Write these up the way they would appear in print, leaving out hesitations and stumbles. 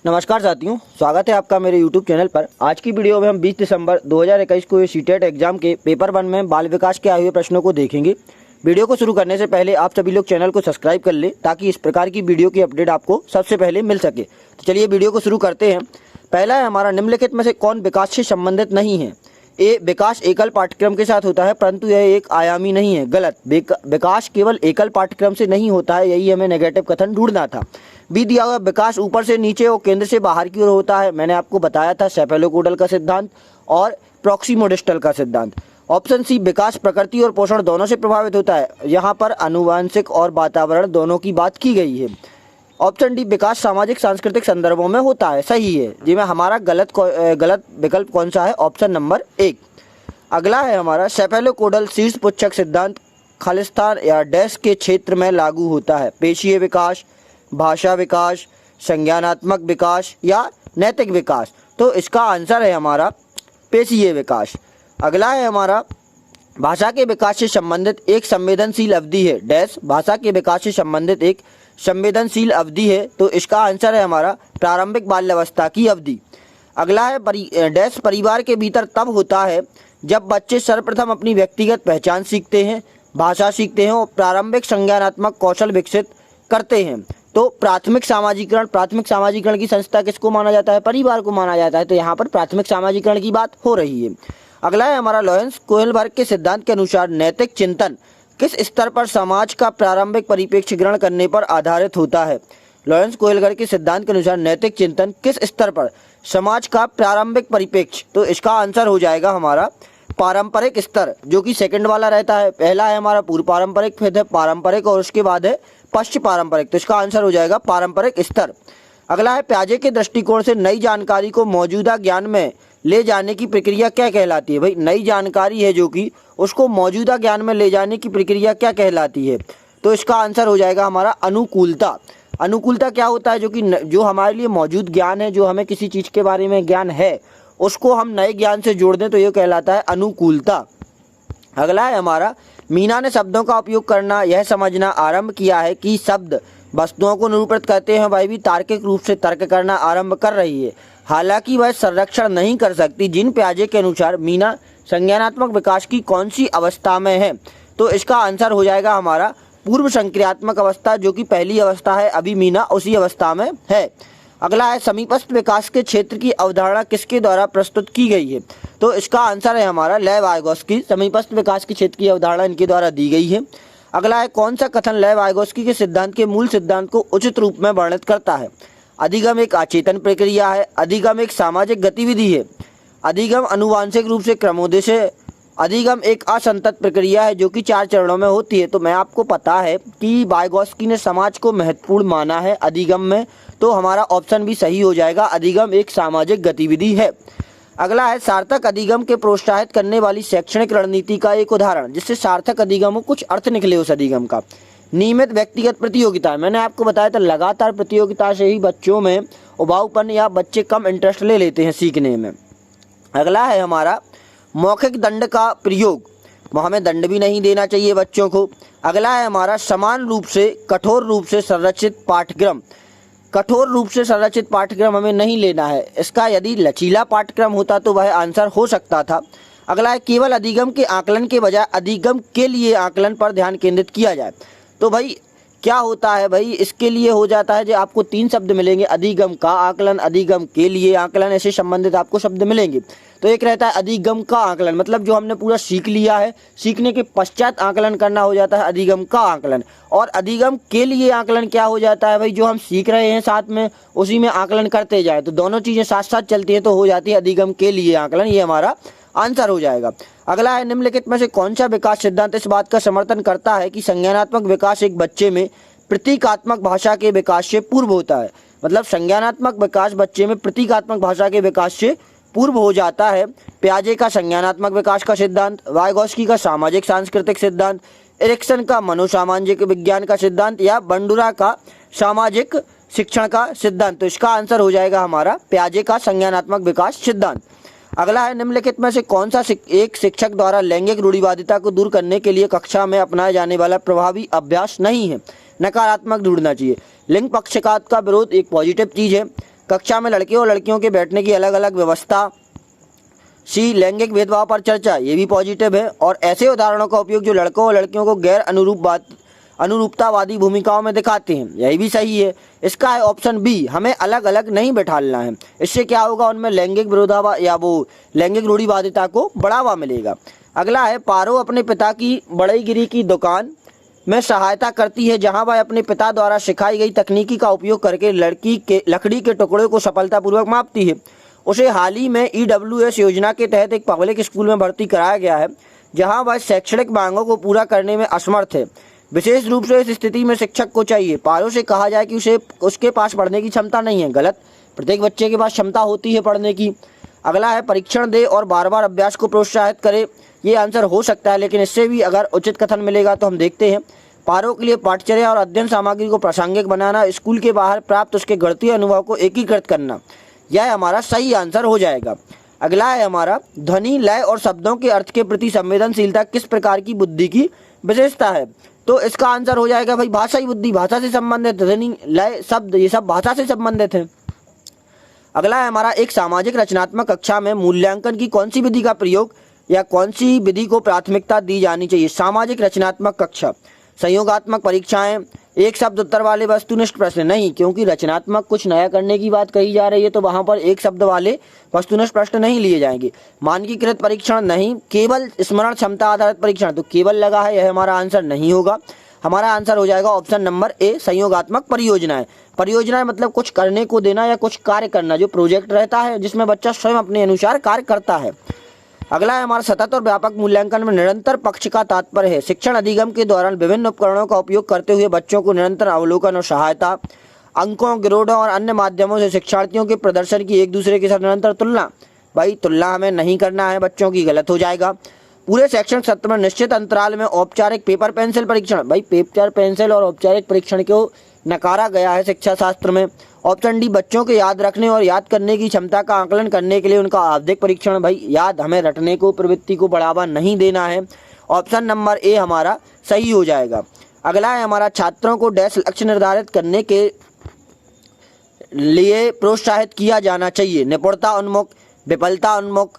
नमस्कार साथियों, स्वागत है आपका मेरे YouTube चैनल पर। आज की वीडियो में हम 20 दिसंबर 2021 को सीटेट एग्जाम के पेपर 1 में बाल विकास के आए हुए प्रश्नों को देखेंगे। वीडियो को शुरू करने से पहले आप सभी लोग चैनल को सब्सक्राइब कर लें ताकि इस प्रकार की वीडियो की अपडेट आपको सबसे पहले मिल सके। तो चलिए वीडियो को शुरू करते हैं। पहला है हमारा, निम्नलिखित में से कौन विकास से संबंधित नहीं है? ए, विकास एकल पाठ्यक्रम के साथ होता है परंतु यह एक आयामी नहीं है। गलत, विकास केवल एकल पाठ्यक्रम से नहीं होता है, यही हमें नेगेटिव कथन ढूंढना था। बी दिया हुआ, विकास ऊपर से नीचे और केंद्र से बाहर की ओर होता है। मैंने आपको बताया था सेफेलोकोडल का सिद्धांत और प्रॉक्सिमोडिस्टल का सिद्धांत। ऑप्शन सी, विकास प्रकृति और पोषण दोनों से प्रभावित होता है। यहाँ पर आनुवंशिक और वातावरण दोनों की बात की गई है। ऑप्शन डी, विकास सामाजिक सांस्कृतिक संदर्भों में होता है। सही है जी। में हमारा गलत विकल्प कौन सा है? Option number 1। अगला है हमारा, सेफेलोकोडल शीर्ष पुच्छक सिद्धांत खालिस्तान या डैश के क्षेत्र में लागू होता है। पेशीय विकास, भाषा विकास, संज्ञानात्मक विकास या नैतिक विकास? तो इसका आंसर है हमारा पेशीय विकास। अगला है हमारा, भाषा के विकास से संबंधित एक संवेदनशील अवधि है। डैश भाषा के विकास से संबंधित एक संवेदनशील अवधि है, तो इसका आंसर है हमारा प्रारंभिक बाल्यावस्था की अवधि। अगला है डैश परिवार के भीतर तब होता है जब बच्चे सर्वप्रथम अपनी व्यक्तिगत पहचान सीखते हैं, भाषा सीखते हैं और प्रारंभिक संज्ञानात्मक कौशल विकसित करते हैं। तो प्राथमिक सामाजिकरण की संस्था किसको माना जाता है? परिवार को माना जाता है। तो यहाँ पर प्राथमिक सामाजिकरण की बात हो रही है। अगला है हमारा, लॉरेंस कोहेलबर्ग के सिद्धांत के अनुसार नैतिक चिंतन किस स्तर पर समाज का प्रारंभिक परिप्रेक्ष्य ग्रहण करने पर आधारित होता है? लॉरेंस कोहेलबर्ग के सिद्धांत के अनुसार नैतिक चिंतन किस स्तर पर समाज का प्रारंभिक परिप्रेक्ष्य? तो इसका आंसर हो जाएगा हमारा पारंपरिक स्तर, जो कि सेकंड वाला रहता है। पहला है हमारा पूर्व पारंपरिक, फिर है पारंपरिक और उसके बाद है पश्चिम पारंपरिक। तो इसका आंसर हो जाएगा पारंपरिक स्तर। अगला है, प्याजे के दृष्टिकोण से नई जानकारी को मौजूदा ज्ञान में ले जाने की प्रक्रिया क्या कहलाती है? भाई नई जानकारी है जो कि उसको मौजूदा ज्ञान में ले जाने की प्रक्रिया क्या कहलाती है? तो इसका आंसर हो जाएगा हमारा अनुकूलता। अनुकूलता क्या होता है? जो हमारे लिए मौजूद ज्ञान है, जो हमें किसी चीज़ के बारे में ज्ञान है, उसको हम नए ज्ञान से जोड़ दें तो ये कहलाता है अनुकूलता। अगला है हमारा, मीना ने शब्दों का उपयोग करना यह समझना आरंभ किया है कि शब्द वस्तुओं को निरूपित करते हैं। वह भी तार्किक रूप से तर्क करना आरंभ कर रही है, हालांकि वह संरक्षण नहीं कर सकती। जिन प्याजे के अनुसार मीना संज्ञानात्मक विकास की कौन सी अवस्था में है? तो इसका आंसर हो जाएगा हमारा पूर्व संक्रियात्मक अवस्था, जो कि पहली अवस्था है। अभी मीना उसी अवस्था में है। अगला है, समीपस्थ विकास के क्षेत्र की अवधारणा किसके द्वारा प्रस्तुत की गई है? तो इसका आंसर है हमारा लेव वाइगोत्स्की। समीपस्थ विकास के क्षेत्र की अवधारणा इनके द्वारा दी गई है। अगला है, कौन सा कथन लेव वाइगोत्स्की के सिद्धांत के मूल सिद्धांत को उचित रूप में वर्णित करता है? अधिगम एक अचेतन प्रक्रिया है, अधिगम एक सामाजिक गतिविधि है, अधिगम अनुवांशिक रूप से क्रमोदेश है, अधिगम एक असंतत प्रक्रिया है जो कि 4 चरणों में होती है। तो मैं आपको पता है कि वाइगोत्स्की ने समाज को महत्वपूर्ण माना है अधिगम में, तो हमारा ऑप्शन भी सही हो जाएगा, अधिगम एक सामाजिक गतिविधि है। अगला है, सार्थक अधिगम के प्रोत्साहित करने वाली शैक्षणिक रणनीति का एक उदाहरण, जिससे सार्थक अधिगम हो, कुछ अर्थ निकले उस अधिगम का। नियमित व्यक्तिगत प्रतियोगिता। मैंने आपको बताया था लगातार प्रतियोगिता से ही बच्चों में उबाऊपन या बच्चे कम इंटरेस्ट ले लेते हैं सीखने में। अगला है हमारा, मौखिक दंड का प्रयोग। हमें दंड भी नहीं देना चाहिए बच्चों को। अगला है हमारा, समान रूप से कठोर रूप से संरचित पाठ्यक्रम। कठोर रूप से संरचित पाठ्यक्रम हमें नहीं लेना है। इसका यदि लचीला पाठ्यक्रम होता तो वह आंसर हो सकता था। अगला है, केवल अधिगम के आकलन के बजाय अधिगम के लिए आकलन पर ध्यान केंद्रित किया जाए। तो भाई क्या होता है? भाई इसके लिए हो जाता है जो आपको 3 शब्द मिलेंगे, अधिगम का आकलन, अधिगम के लिए आकलन, ऐसे संबंधित आपको शब्द मिलेंगे। तो एक रहता है अधिगम का आकलन, मतलब जो हमने पूरा सीख लिया है, सीखने के पश्चात आकलन करना हो जाता है अधिगम का आकलन। और अधिगम के लिए आकलन क्या हो जाता है? भाई जो हम सीख रहे हैं साथ में उसी में आकलन करते जाए, तो दोनों चीज़ें साथ साथ चलती हैं तो हो जाती है अधिगम के लिए आकलन। ये हमारा आंसर हो जाएगा। अगला है, निम्नलिखित में से कौन सा विकास सिद्धांत इस बात का समर्थन करता है कि संज्ञानात्मक विकास एक बच्चे में प्रतीकात्मक भाषा के विकास से पूर्व होता है? मतलब संज्ञानात्मक विकास बच्चे में प्रतीकात्मक भाषा के विकास से पूर्व हो जाता है। प्याजे का संज्ञानात्मक विकास का सिद्धांत, वाइगोत्स्की का सामाजिक सांस्कृतिक सिद्धांत, एरिक्सन का मनोसामाजिक विज्ञान का सिद्धांत या बंडुरा का सामाजिक शिक्षण का सिद्धांत? तो इसका आंसर हो जाएगा हमारा प्याजे का संज्ञानात्मक विकास सिद्धांत। अगला है, निम्नलिखित में से कौन सा एक शिक्षक द्वारा लैंगिक रूढ़िवादिता को दूर करने के लिए कक्षा में अपनाए जाने वाला प्रभावी अभ्यास नहीं है? नकारात्मक ढूंढना चाहिए। लिंग पक्षपात का विरोध एक पॉजिटिव चीज़ है। कक्षा में लड़के और लड़कियों के बैठने की अलग अलग व्यवस्था। सी, लैंगिक भेदभाव पर चर्चा, ये भी पॉजिटिव है। और ऐसे उदाहरणों का उपयोग जो लड़कों और लड़कियों को गैर अनुरूपतावादी भूमिकाओं में दिखाते हैं, यही भी सही है। इसका है ऑप्शन बी, हमें अलग अलग नहीं बैठाना है। इससे क्या होगा, उनमें लैंगिक लैंगिक रूढ़िवादिता को बढ़ावा मिलेगा। अगला है, पारो अपने पिता की बढ़ईगिरी की दुकान में सहायता करती है, जहां वह अपने पिता द्वारा सिखाई गई तकनीकी का उपयोग करके लकड़ी के टुकड़े को सफलतापूर्वक मापती है। उसे हाल ही में EWS योजना के तहत एक पब्लिक स्कूल में भर्ती कराया गया है, जहां वह शैक्षणिक मांगों को पूरा करने में असमर्थ है। विशेष रूप से इस स्थिति में शिक्षक को चाहिए। पारो से कहा जाए कि उसके पास पढ़ने की क्षमता नहीं है, गलत। प्रत्येक बच्चे के पास क्षमता होती है पढ़ने की। अगला है, परीक्षण दे और बार बार अभ्यास को प्रोत्साहित करे। ये आंसर हो सकता है, लेकिन इससे भी अगर उचित कथन मिलेगा तो हम देखते हैं। पारो के लिए पाठ्यचर्या और अध्ययन सामग्री को प्रासंगिक बनाना, स्कूल के बाहर प्राप्त उसके गणितीय अनुभव को एकीकृत करना, यह हमारा सही आंसर हो जाएगा। अगला है हमारा, ध्वनि, लय और शब्दों के अर्थ के प्रति संवेदनशीलता किस प्रकार की बुद्धि की विशेषता है? तो इसका आंसर हो जाएगा भाई भाषाई बुद्धि, भाषा से संबंधित। ध्वनि, लय, शब्द, ये सब भाषा से संबंधित है। अगला है हमारा, एक सामाजिक रचनात्मक कक्षा में मूल्यांकन की कौन सी विधि का प्रयोग या कौन सी विधि को प्राथमिकता दी जानी चाहिए? सामाजिक रचनात्मक कक्षा, संयोगात्मक परीक्षाएं, एक शब्द उत्तर वाले वस्तुनिष्ठ प्रश्न नहीं, क्योंकि रचनात्मक कुछ नया करने की बात कही जा रही है, तो वहां पर एक शब्द वाले वस्तुनिष्ठ प्रश्न नहीं लिए जाएंगे। मानकीकृत परीक्षण नहीं, केवल स्मरण क्षमता आधारित परीक्षण, तो केवल लगा है, यह हमारा आंसर नहीं होगा। हमारा आंसर हो जाएगा ऑप्शन नंबर ए, संयोगात्मक परियोजनाएं। परियोजनाएं मतलब कुछ करने को देना या कुछ कार्य करना, जो प्रोजेक्ट रहता है जिसमें बच्चा स्वयं अपने अनुसार कार्य करता है। अगला है हमारा, सतत और व्यापक मूल्यांकन में निरंतर पक्ष का तात्पर्य है शिक्षण अधिगम के दौरान विभिन्न उपकरणों का उपयोग करते हुए बच्चों को निरंतर अवलोकन और सहायता, अंकों, ग्रेडों और अन्य माध्यमों से शिक्षार्थियों के प्रदर्शन की एक दूसरे के साथ निरंतर तुलना। भाई तुलना हमें नहीं करना है बच्चों की, गलत हो जाएगा। पूरे शैक्षणिक सत्र में निश्चित अंतराल में औपचारिक पेपर पेंसिल परीक्षण, भाई पेपर पेंसिल और औपचारिक परीक्षण को नकारा गया है शिक्षा शास्त्र में। ऑप्शन डी, बच्चों के याद रखने और याद करने की क्षमता का आकलन करने के लिए उनका आवधिक परीक्षण, भाई याद हमें रटने को, प्रवृत्ति को बढ़ावा नहीं देना है। ऑप्शन नंबर ए हमारा सही हो जाएगा। अगला है हमारा, छात्रों को डैश लक्ष्य निर्धारित करने के लिए प्रोत्साहित किया जाना चाहिए। निपुणता उन्मुख, विफलता उन्मुख,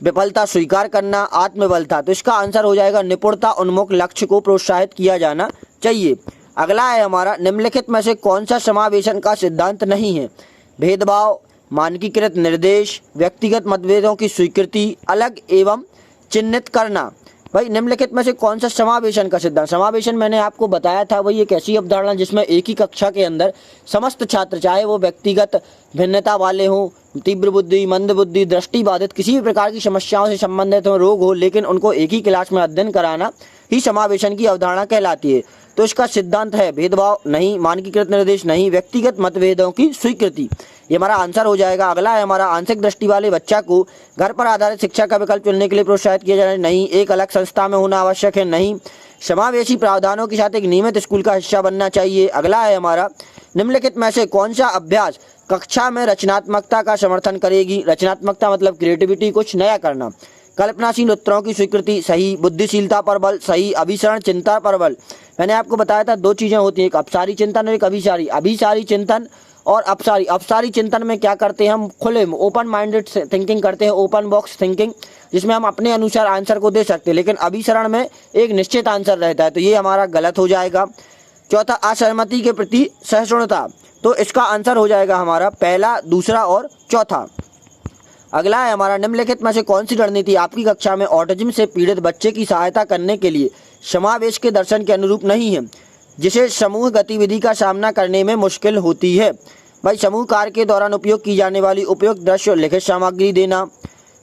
विफलता स्वीकार करना, आत्मबलता। तो इसका आंसर हो जाएगा निपुणता उन्मुख लक्ष्य को प्रोत्साहित किया जाना चाहिए। अगला है हमारा, निम्नलिखित में से कौन सा समावेशन का सिद्धांत नहीं है? भेदभाव, मानकीकृत निर्देश, व्यक्तिगत मतभेदों की स्वीकृति, अलग एवं चिन्हित करना। भाई निम्नलिखित में से कौन सा समावेशन का सिद्धांत? समावेशन मैंने आपको बताया था, वही एक ऐसी अवधारणा जिसमें एक ही कक्षा के अंदर समस्त छात्र, चाहे वो व्यक्तिगत भिन्नता वाले हों, तीव्र बुद्धि, मंद बुद्धि, दृष्टि बाधित, किसी भी प्रकार की समस्याओं से संबंधित हो, रोग हो, लेकिन उनको एक ही क्लास में अध्ययन कराना ही समावेशन की अवधारणा कहलाती है। तो इसका सिद्धांत है भेदभाव नहीं, मानकीकृत निर्देश नहीं, व्यक्तिगत मतभेदों की स्वीकृति। ये हमारा आंसर हो जाएगा। अगला है हमारा, आंशिक दृष्टि वाले बच्चा को घर पर आधारित शिक्षा का विकल्प चुनने के लिए प्रोत्साहित किया जाए नहीं, एक अलग संस्था में होना आवश्यक है नहीं, समावेशी प्रावधानों के साथ एक नियमित स्कूल का हिस्सा बनना चाहिए। अगला है हमारा, निम्नलिखित में से कौन सा अभ्यास कक्षा में रचनात्मकता का समर्थन करेगी? रचनात्मकता मतलब क्रिएटिविटी, कुछ नया करना। कल्पनाशील उत्तरों की स्वीकृति, सही। बुद्धिशीलता पर बल, सही। अभिसरण चिंता पर बल। मैंने आपको बताया था दो चीजें होती हैं, एक अपसारी चिंतन और एक अभिसारी। अभिसारी चिंतन और अपसारी। अपसारी चिंतन में क्या करते हैं हम? खुले ओपन माइंडेड थिंकिंग करते हैं, ओपन बॉक्स थिंकिंग, जिसमें हम अपने अनुसार आंसर को दे सकते हैं, लेकिन अभिसरण में एक निश्चित आंसर रहता है, तो ये हमारा गलत हो जाएगा। चौथा, असहमति के प्रति सहिष्णुता, तो इसका आंसर हो जाएगा हमारा पहला, दूसरा और चौथा। अगला है हमारा, निम्नलिखित में से कौन सी रणनीति आपकी कक्षा में ऑटिज्म से पीड़ित बच्चे की सहायता करने के लिए समावेश के दर्शन के अनुरूप नहीं है, जिसे समूह गतिविधि का सामना करने में मुश्किल होती है? भाई समूह कार्य के दौरान उपयोग की जाने वाली उपयुक्त दृश्य और लिखित सामग्री देना,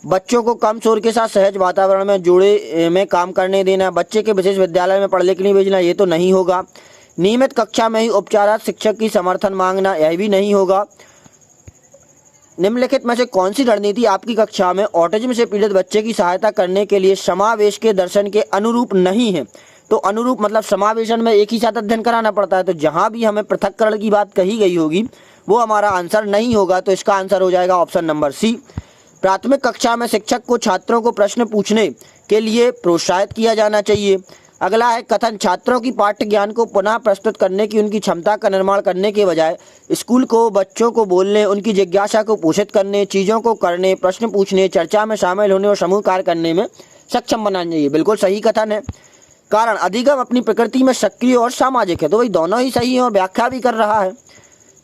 बच्चों को कम शोर के साथ सहज वातावरण में जोड़े में काम करने देना, बच्चे के विशेष विद्यालय में पढ़ने के लिए भेजना, ये तो नहीं होगा। नियमित कक्षा में ही उपचारार्थ शिक्षक की समर्थन मांगना, यह भी नहीं होगा। निम्नलिखित में से कौन सी रणनीति आपकी कक्षा में ऑटिज्म से पीड़ित बच्चे की सहायता करने के लिए समावेश के दर्शन के अनुरूप नहीं है? तो अनुरूप मतलब समावेशन में एक ही साथ अध्ययन कराना पड़ता है, तो जहां भी हमें पृथक्करण की बात कही गई होगी वो हमारा आंसर नहीं होगा, तो इसका आंसर हो जाएगा ऑप्शन नंबर सी। प्राथमिक कक्षा में शिक्षक को छात्रों को प्रश्न पूछने के लिए प्रोत्साहित किया जाना चाहिए। अगला है कथन, छात्रों की पाठ्य ज्ञान को पुनः प्रस्तुत करने की उनकी क्षमता का निर्माण करने के बजाय स्कूल को बच्चों को बोलने, उनकी जिज्ञासा को पोषित करने, चीज़ों को करने, प्रश्न पूछने, चर्चा में शामिल होने और समूह कार्य करने में सक्षम बनाना चाहिए। बिल्कुल सही कथन है। कारण, अधिगम अपनी प्रकृति में सक्रिय और सामाजिक है, तो वही दोनों ही सही है और व्याख्या भी कर रहा है।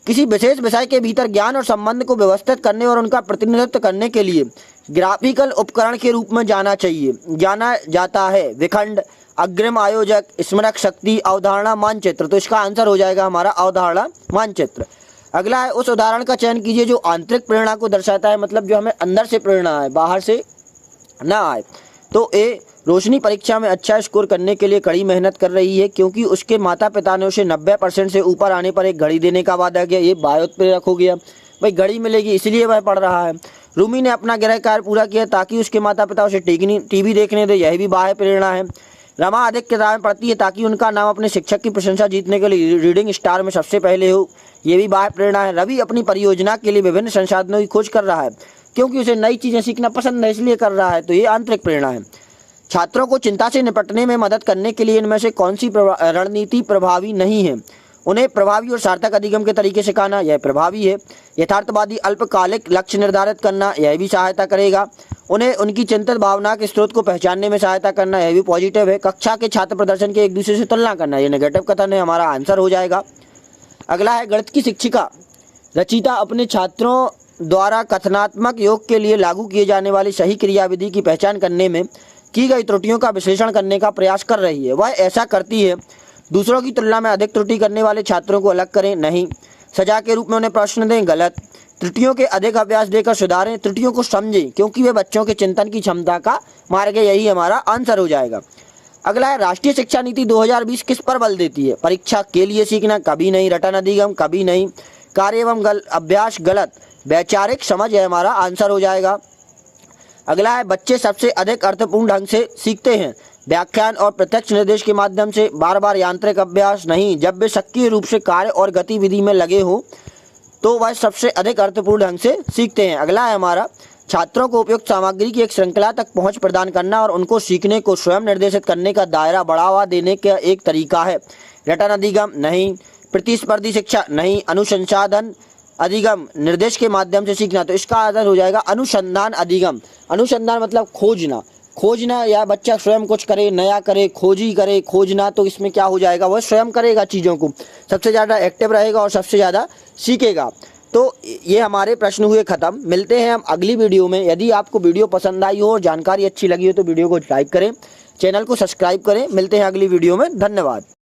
किसी विशेष विषय के भीतर ज्ञान और संबंध को व्यवस्थित करने और उनका प्रतिनिधित्व करने के लिए ग्राफिकल उपकरण के रूप में जाना जाता है विखंड, अग्रिम आयोजक, स्मरक शक्ति, अवधारणा मानचित्र। तो इसका आंसर हो जाएगा हमारा अवधारणा मानचित्र। अगला है, उस उदाहरण का चयन कीजिए जो आंतरिक प्रेरणा को दर्शाता है, मतलब जो हमें अंदर से प्रेरणा है, बाहर से ना आए। तो ए, रोशनी परीक्षा में अच्छा स्कोर करने के लिए कड़ी मेहनत कर रही है क्योंकि उसके माता पिता ने उसे 90% से ऊपर आने पर एक घड़ी देने का वादा किया। ये बायोत्प्रेरक हो गया, भाई घड़ी मिलेगी इसलिए वह पढ़ रहा है। रूमी ने अपना गृह कार्य पूरा किया ताकि उसके माता पिता उसे टीवी देखने दे, यह भी बाह्य प्रेरणा है। रमा अधिक किताबें पढ़ती है ताकि उनका नाम अपने शिक्षक की प्रशंसा जीतने के लिए रीडिंग स्टार में सबसे पहले हो, ये भी बाह्य प्रेरणा है। रवि अपनी परियोजना के लिए विभिन्न संसाधनों की खोज कर रहा है क्योंकि उसे नई चीज़ें सीखना पसंद है इसलिए कर रहा है, तो ये आंतरिक प्रेरणा है। छात्रों को चिंता से निपटने में मदद करने के लिए इनमें से कौन सी रणनीति प्रभावी नहीं है? उन्हें प्रभावी और सार्थक अधिगम के तरीके सिखाना, यह प्रभावी है। यथार्थवादी अल्पकालिक लक्ष्य निर्धारित करना, यह भी सहायता करेगा। उन्हें उनकी चिंतित भावना के स्रोत को पहचानने में सहायता करना, यह भी पॉजिटिव है। कक्षा के छात्र प्रदर्शन की एक दूसरे से तुलना करना, यह नेगेटिव कथन है, हमारा आंसर हो जाएगा। अगला है, गणित की शिक्षिका रचिता अपने छात्रों द्वारा कथनात्मक योग के लिए लागू किए जाने वाली सही क्रियाविधि की पहचान करने में की गई त्रुटियों का विश्लेषण करने का प्रयास कर रही है। वह ऐसा करती है, दूसरों की तुलना में अधिक त्रुटि करने वाले छात्रों को अलग करें, नहीं। सजा के रूप में उन्हें प्रश्न दें, गलत। त्रुटियों के अधिक अभ्यास देकर सुधारें, त्रुटियों को समझें क्योंकि वे बच्चों के चिंतन की क्षमता का मार्ग है, यही हमारा आंसर हो जाएगा। अगला है, राष्ट्रीय शिक्षा नीति 2020 किस पर बल देती है? परीक्षा के लिए सीखना, कभी नहीं। रटन अधिगम, कभी नहीं। कार्य एवं अभ्यास, गलत। वैचारिक समझ है हमारा आंसर हो जाएगा। अगला है, बच्चे सबसे अधिक अर्थपूर्ण ढंग से सीखते हैं व्याख्यान और प्रत्यक्ष निर्देश के माध्यम से, बार बार यांत्रिक अभ्यास नहीं। जब वे सक्रिय रूप से कार्य और गतिविधि में लगे हो तो वह सबसे अधिक अर्थपूर्ण ढंग से सीखते हैं। अगला है हमारा, छात्रों को उपयुक्त सामग्री की एक श्रृंखला तक पहुंच प्रदान करना और उनको सीखने को स्वयं निर्देशित करने का दायरा बढ़ावा देने का एक तरीका है। रटन अधिगम, नहीं। प्रतिस्पर्धी शिक्षा, नहीं। अनुसंसाधन अधिगम, निर्देश के माध्यम से सीखना, तो इसका आंसर हो जाएगा अनुसंधान अधिगम। अनुसंधान मतलब खोजना या बच्चा स्वयं कुछ करे, नया करे, खोजना, तो इसमें क्या हो जाएगा, वह स्वयं करेगा चीज़ों को, सबसे ज़्यादा एक्टिव रहेगा और सबसे ज़्यादा सीखेगा। तो ये हमारे प्रश्न हुए ख़त्म। मिलते हैं हम अगली वीडियो में। यदि आपको वीडियो पसंद आई हो और जानकारी अच्छी लगी हो तो वीडियो को लाइक करें, चैनल को सब्सक्राइब करें। मिलते हैं अगली वीडियो में, धन्यवाद।